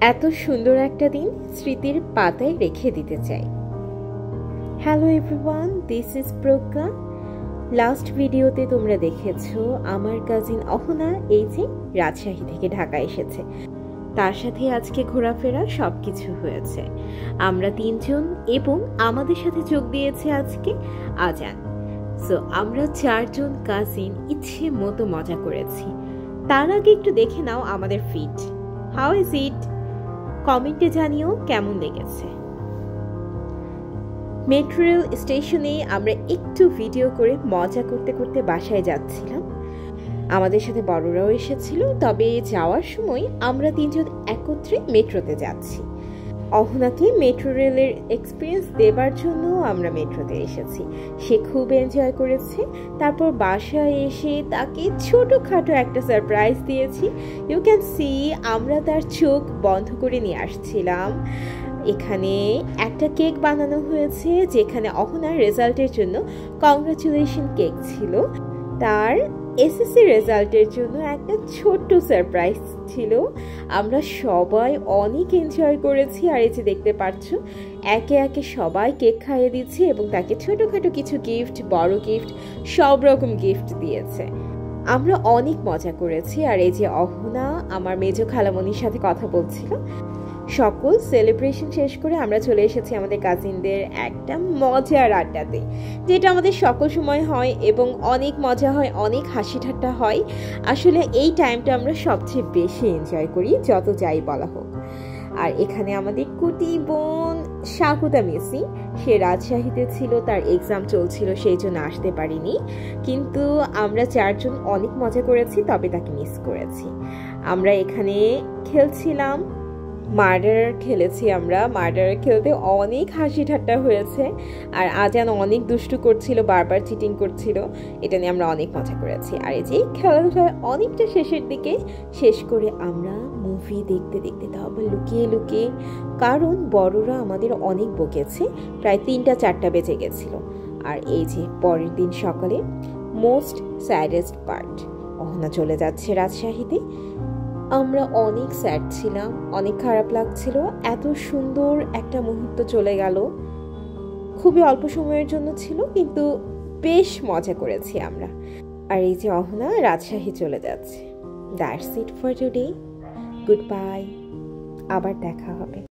এত সুন্দর একটা দিন স্মৃতির পাতায় রেখে দিতে চাই। Hello everyone, this is Pragya. Last ভিডিওতে তোমরা দেখেছো আমার কাজিন অহনা এই যে রাজশাহী থেকে ঢাকা এসেছে, তার সাথে আজকে ঘোরাফেরা সব কিছু হয়েছে। আমরা তিনজন এবং আমাদের সাথে যোগ দিয়েছে আজকে আজান। সো আমরা চারজন কাজিন ইচ্ছে মতো মজা করেছি। তার আগে একটু দেখে নাও আমাদের ফিট। How is it? কমেন্টে জানিও কেমন লেগেছে। মেট্রো রেল স্টেশনে আমরা একটু ভিডিও করে মজা করতে করতে বাসায় যাচ্ছিলাম। আমাদের সাথে বড়রাও এসেছিল, তবে যাওয়ার সময় আমরা তিনজন একত্রে মেট্রোতে যাচ্ছি। অহনাকে মেট্রো রেলের এক্সপিরিয়েন্স দেবার জন্য আমরা মেট্রোতে এসেছি। সে খুব এনজয় করেছে। তারপর বাসায় এসে তাকে ছোটোখাটো একটা সারপ্রাইজ দিয়েছি। ইউ ক্যান সি আমরা তার চোখ বন্ধ করে নিয়ে আসছিলাম। এখানে একটা কেক বানানো হয়েছে, যেখানে অহনার রেজাল্টের জন্য কংগ্রাচুলেশন কেক ছিল। তার এসএসসি রেজাল্টের জন্য একটা ছোট্ট সারপ্রাইজ ছিল। আমরা সবাই অনেক এনজয় করেছি। আর এই যে দেখতে পাচ্ছ, একে একে সবাই কেক খাইয়ে দিচ্ছে এবং তাকে ছোটোখাটো কিছু গিফট, বড় গিফট, সব রকম গিফট দিয়েছে। আমরা অনেক মজা করেছি। আর এই যে অহনা আমার মেজো খালামণির সাথে কথা বলছিল। সকল সেলিব্রেশন শেষ করে আমরা চলে এসেছি আমাদের কাজিনদের একটা মজার আড্ডাতে, যেটা আমাদের সকল সময় হয় এবং অনেক মজা হয়, অনেক হাসি ঠাট্টা হয়। আসলে এই টাইমটা আমরা সবচেয়ে বেশি এনজয় করি, যত যাই বলা হোক। আর এখানে আমাদের কুটি বোন সাকুতা মেসি, সে রাজশাহীতে ছিল, তার এক্সাম চলছিল, সেই জন্য আসতে পারিনি। কিন্তু আমরা চারজন অনেক মজা করেছি, তবে তাকে মিস করেছি। আমরা এখানে খেলছিলাম, মার্ডার খেলেছি। আমরা মার্ডার খেলতে অনেক হাসি ঠাট্টা হয়েছে। আর আজান অনেক দুষ্টু করছিল, বারবার চিটিং করছিল। এটা নিয়ে আমরা অনেক মজা করেছি। আর এই যে খেলাধুলা অনেকটা শেষের দিকে শেষ করে আমরা মুভি দেখতে দেখতে, তাও আবার লুকিয়ে লুকিয়ে, কারণ বড়রা আমাদের অনেক বকেছে। প্রায় 3টা-4টা বেজে গেছিল। আর এই যে পরের দিন সকালে মোস্ট স্যাডেস্ট পার্ট, অহনা চলে যাচ্ছে রাজশাহীতে। আমরা অনেক স্যাড ছিলাম, অনেক খারাপ লাগছিল। এত সুন্দর একটা মুহূর্ত চলে গেল। খুবই অল্প সময়ের জন্য ছিল, কিন্তু বেশ মজা করেছি আমরা। আর এই যে অহনা রাজশাহী চলে যাচ্ছে। That's it for today. Good bye, আবার দেখা হবে।